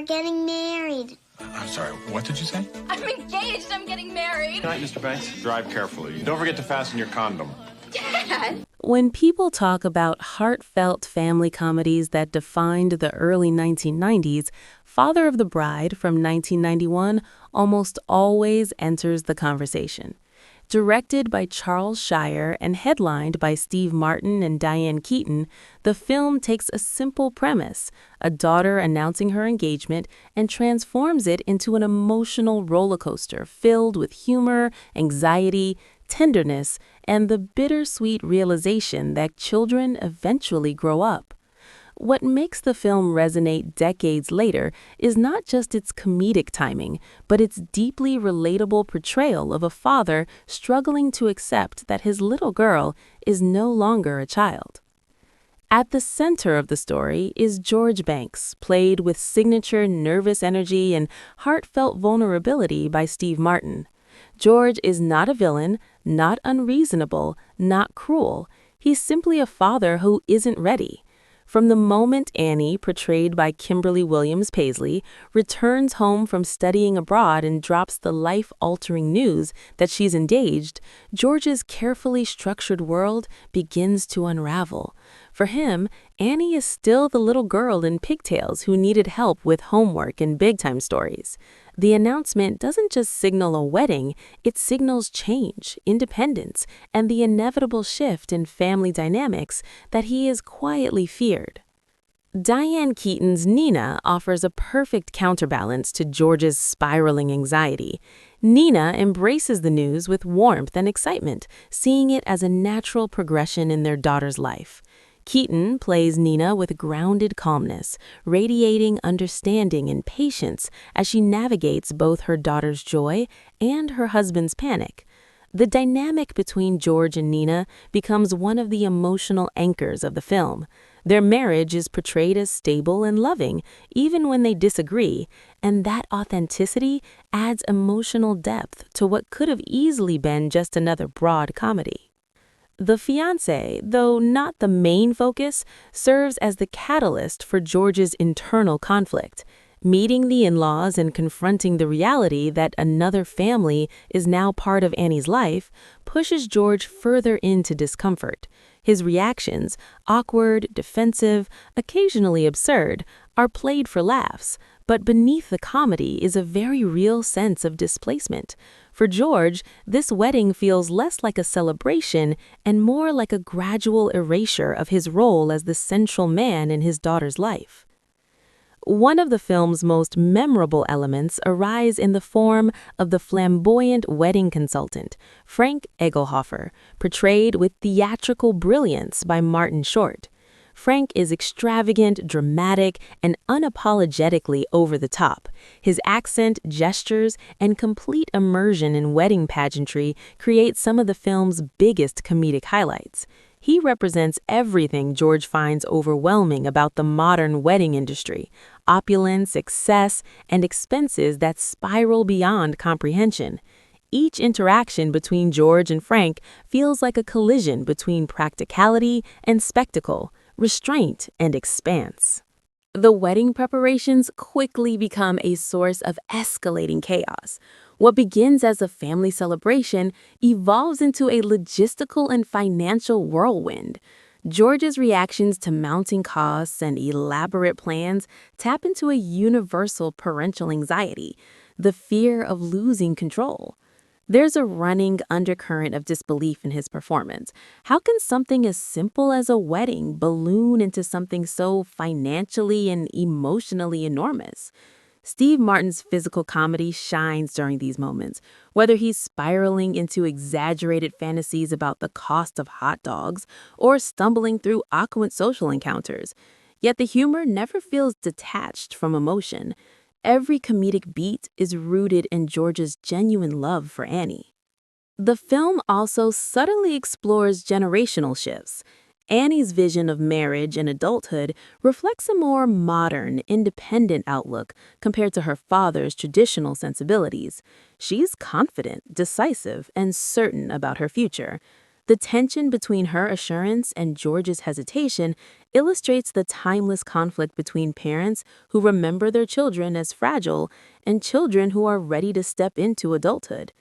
getting married. I'm sorry, what did you say? I'm engaged. I'm getting married. Good night, Mr. Banks. Drive carefully. Don't forget to fasten your condom. Dad! When people talk about heartfelt family comedies that defined the early 1990s, Father of the Bride from 1991 almost always enters the conversation. Directed by Charles Shire and headlined by Steve Martin and Diane Keaton, the film takes a simple premise, a daughter announcing her engagement, and transforms it into an emotional roller coaster filled with humor, anxiety, tenderness, and the bittersweet realization that children eventually grow up. What makes the film resonate decades later is not just its comedic timing, but its deeply relatable portrayal of a father struggling to accept that his little girl is no longer a child. At the center of the story is George Banks, played with signature nervous energy and heartfelt vulnerability by Steve Martin. George is not a villain, not unreasonable, not cruel. He's simply a father who isn't ready. From the moment Annie, portrayed by Kimberly Williams Paisley, returns home from studying abroad and drops the life-altering news that she's engaged, George's carefully structured world begins to unravel. For him, Annie is still the little girl in pigtails who needed help with homework and big-time stories. The announcement doesn't just signal a wedding, it signals change, independence, and the inevitable shift in family dynamics that he has quietly feared. Diane Keaton's Nina offers a perfect counterbalance to George's spiraling anxiety. Nina embraces the news with warmth and excitement, seeing it as a natural progression in their daughter's life. Keaton plays Nina with grounded calmness, radiating understanding and patience as she navigates both her daughter's joy and her husband's panic. The dynamic between George and Nina becomes one of the emotional anchors of the film. Their marriage is portrayed as stable and loving, even when they disagree, and that authenticity adds emotional depth to what could have easily been just another broad comedy. The fiancé, though not the main focus, serves as the catalyst for George's internal conflict. Meeting the in-laws and confronting the reality that another family is now part of Annie's life pushes George further into discomfort. His reactions, awkward, defensive, occasionally absurd, are played for laughs, but beneath the comedy is a very real sense of displacement. For George, this wedding feels less like a celebration and more like a gradual erasure of his role as the central man in his daughter's life. One of the film's most memorable elements arise in the form of the flamboyant wedding consultant, Franck Eggelhoffer, portrayed with theatrical brilliance by Martin Short. Franck is extravagant, dramatic, and unapologetically over the top. His accent, gestures, and complete immersion in wedding pageantry create some of the film's biggest comedic highlights. He represents everything George finds overwhelming about the modern wedding industry: opulence, excess, and expenses that spiral beyond comprehension. Each interaction between George and Franck feels like a collision between practicality and spectacle, restraint and expanse. The wedding preparations quickly become a source of escalating chaos. What begins as a family celebration evolves into a logistical and financial whirlwind. George's reactions to mounting costs and elaborate plans tap into a universal parental anxiety, the fear of losing control. There's a running undercurrent of disbelief in his performance. How can something as simple as a wedding balloon into something so financially and emotionally enormous? Steve Martin's physical comedy shines during these moments, whether he's spiraling into exaggerated fantasies about the cost of hot dogs or stumbling through awkward social encounters. Yet the humor never feels detached from emotion. Every comedic beat is rooted in George's genuine love for Annie. The film also subtly explores generational shifts. Annie's vision of marriage and adulthood reflects a more modern, independent outlook compared to her father's traditional sensibilities. She's confident, decisive, and certain about her future. The tension between her assurance and George's hesitation illustrates the timeless conflict between parents who remember their children as fragile and children who are ready to step into adulthood.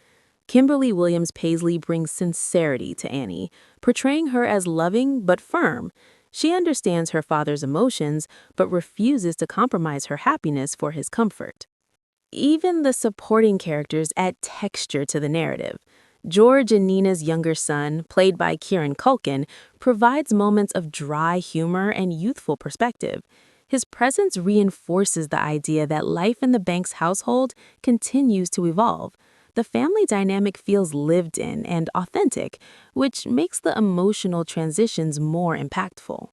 Kimberly Williams Paisley brings sincerity to Annie, portraying her as loving but firm. She understands her father's emotions but refuses to compromise her happiness for his comfort. Even the supporting characters add texture to the narrative. George and Nina's younger son, played by Kieran Culkin, provides moments of dry humor and youthful perspective. His presence reinforces the idea that life in the Banks household continues to evolve. The family dynamic feels lived in and authentic, which makes the emotional transitions more impactful.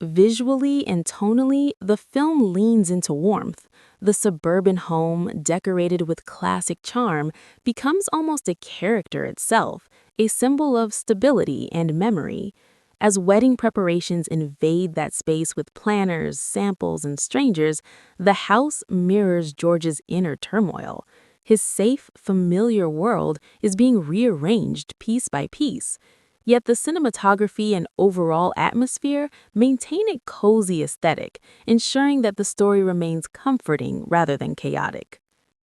Visually and tonally, the film leans into warmth. The suburban home, decorated with classic charm, becomes almost a character itself, a symbol of stability and memory. As wedding preparations invade that space with planners, samples, and strangers, the house mirrors George's inner turmoil. His safe, familiar world is being rearranged piece by piece. Yet the cinematography and overall atmosphere maintain a cozy aesthetic, ensuring that the story remains comforting rather than chaotic.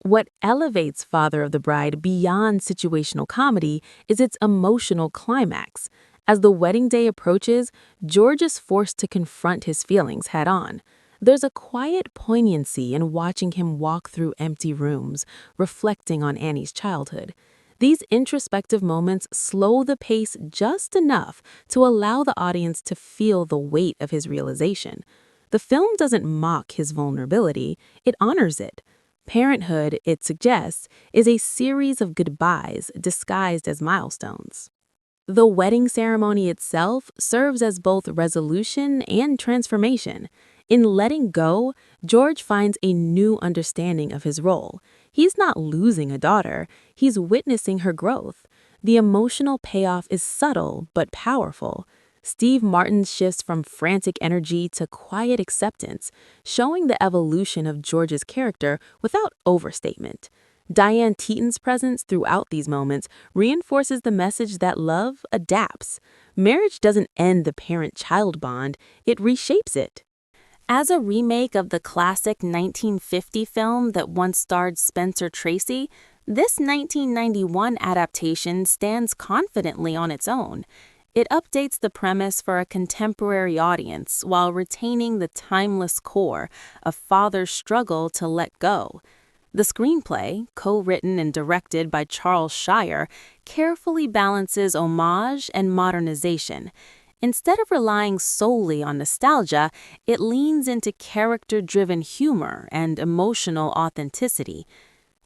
What elevates Father of the Bride beyond situational comedy is its emotional climax. As the wedding day approaches, George is forced to confront his feelings head-on. There's a quiet poignancy in watching him walk through empty rooms, reflecting on Annie's childhood. These introspective moments slow the pace just enough to allow the audience to feel the weight of his realization. The film doesn't mock his vulnerability, it honors it. Parenthood, it suggests, is a series of goodbyes disguised as milestones. The wedding ceremony itself serves as both resolution and transformation. In letting go, George finds a new understanding of his role. He's not losing a daughter, he's witnessing her growth. The emotional payoff is subtle but powerful. Steve Martin shifts from frantic energy to quiet acceptance, showing the evolution of George's character without overstatement. Diane Keaton's presence throughout these moments reinforces the message that love adapts. Marriage doesn't end the parent-child bond, it reshapes it. As a remake of the classic 1950 film that once starred Spencer Tracy, this 1991 adaptation stands confidently on its own. It updates the premise for a contemporary audience while retaining the timeless core of father's struggle to let go. The screenplay, co-written and directed by Charles Shire, carefully balances homage and modernization. Instead of relying solely on nostalgia, it leans into character-driven humor and emotional authenticity.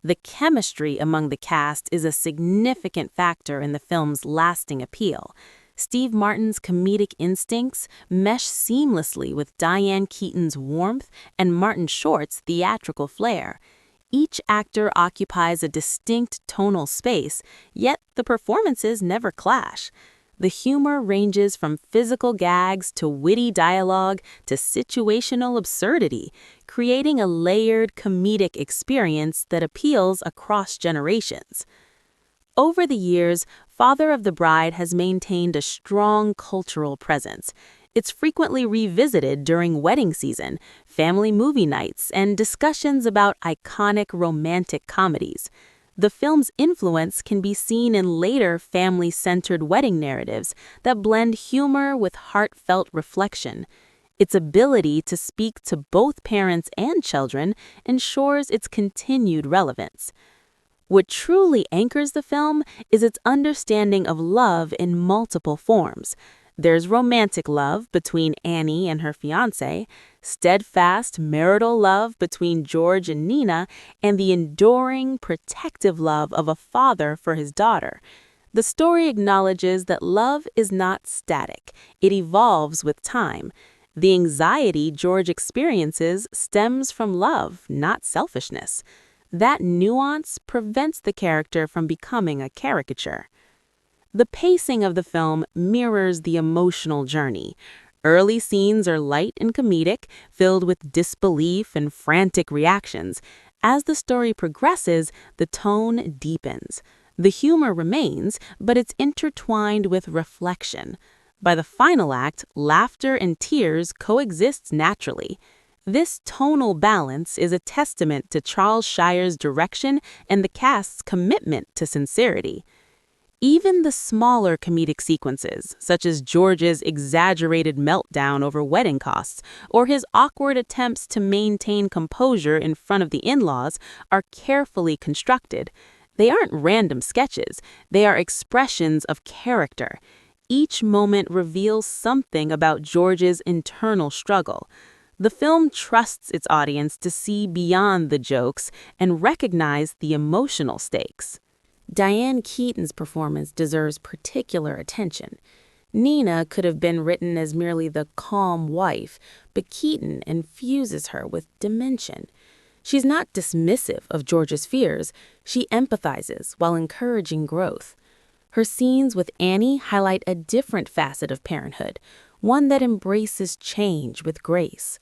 The chemistry among the cast is a significant factor in the film's lasting appeal. Steve Martin's comedic instincts mesh seamlessly with Diane Keaton's warmth and Martin Short's theatrical flair. Each actor occupies a distinct tonal space, yet the performances never clash. The humor ranges from physical gags to witty dialogue to situational absurdity, creating a layered comedic experience that appeals across generations. Over the years, Father of the Bride has maintained a strong cultural presence. It's frequently revisited during wedding season, family movie nights, and discussions about iconic romantic comedies. The film's influence can be seen in later family-centered wedding narratives that blend humor with heartfelt reflection. Its ability to speak to both parents and children ensures its continued relevance. What truly anchors the film is its understanding of love in multiple forms. There's romantic love between Annie and her fiancé, steadfast marital love between George and Nina, and the enduring, protective love of a father for his daughter. The story acknowledges that love is not static. It evolves with time. The anxiety George experiences stems from love, not selfishness. That nuance prevents the character from becoming a caricature. The pacing of the film mirrors the emotional journey. Early scenes are light and comedic, filled with disbelief and frantic reactions. As the story progresses, the tone deepens. The humor remains, but it's intertwined with reflection. By the final act, laughter and tears coexist naturally. This tonal balance is a testament to Charles Shire's direction and the cast's commitment to sincerity. Even the smaller comedic sequences, such as George's exaggerated meltdown over wedding costs or his awkward attempts to maintain composure in front of the in-laws, are carefully constructed. They aren't random sketches, they are expressions of character. Each moment reveals something about George's internal struggle. The film trusts its audience to see beyond the jokes and recognize the emotional stakes. Diane Keaton's performance deserves particular attention. Nina could have been written as merely the calm wife, but Keaton infuses her with dimension. She's not dismissive of George's fears, she empathizes while encouraging growth. Her scenes with Annie highlight a different facet of parenthood, one that embraces change with grace.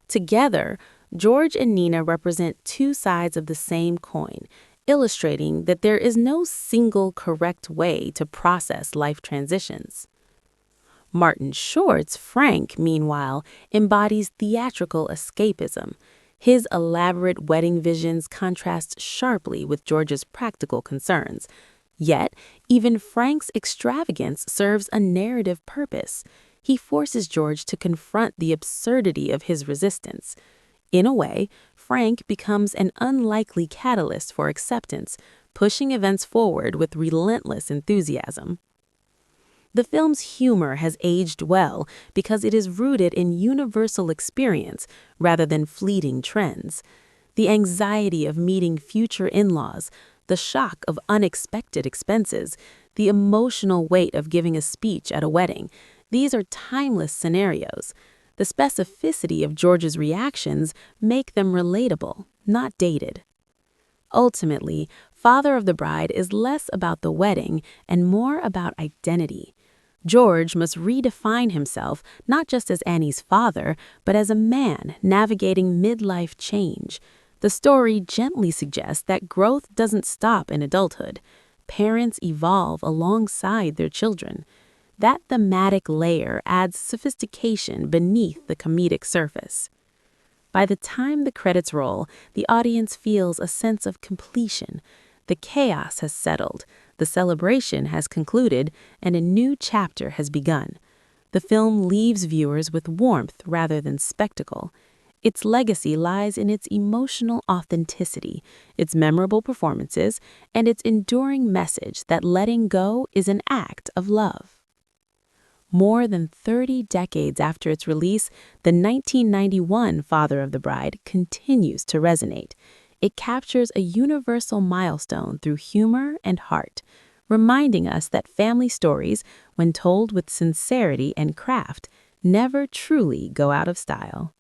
Together, George and Nina represent two sides of the same coin, illustrating that there is no single correct way to process life transitions. Martin Short's Frank, meanwhile, embodies theatrical escapism. His elaborate wedding visions contrast sharply with George's practical concerns. Yet, even Frank's extravagance serves a narrative purpose. He forces George to confront the absurdity of his resistance. In a way, Frank becomes an unlikely catalyst for acceptance, pushing events forward with relentless enthusiasm. The film's humor has aged well because it is rooted in universal experience rather than fleeting trends. The anxiety of meeting future in-laws, the shock of unexpected expenses, the emotional weight of giving a speech at a wedding, these are timeless scenarios. The specificity of George's reactions make them relatable, not dated. Ultimately, Father of the Bride is less about the wedding and more about identity. George must redefine himself not just as Annie's father, but as a man navigating midlife change. The story gently suggests that growth doesn't stop in adulthood. Parents evolve alongside their children. That thematic layer adds sophistication beneath the comedic surface. By the time the credits roll, the audience feels a sense of completion. The chaos has settled, the celebration has concluded, and a new chapter has begun. The film leaves viewers with warmth rather than spectacle. Its legacy lies in its emotional authenticity, its memorable performances, and its enduring message that letting go is an act of love. More than 30 decades after its release, the 1991 Father of the Bride continues to resonate. It captures a universal milestone through humor and heart, reminding us that family stories, when told with sincerity and craft, never truly go out of style.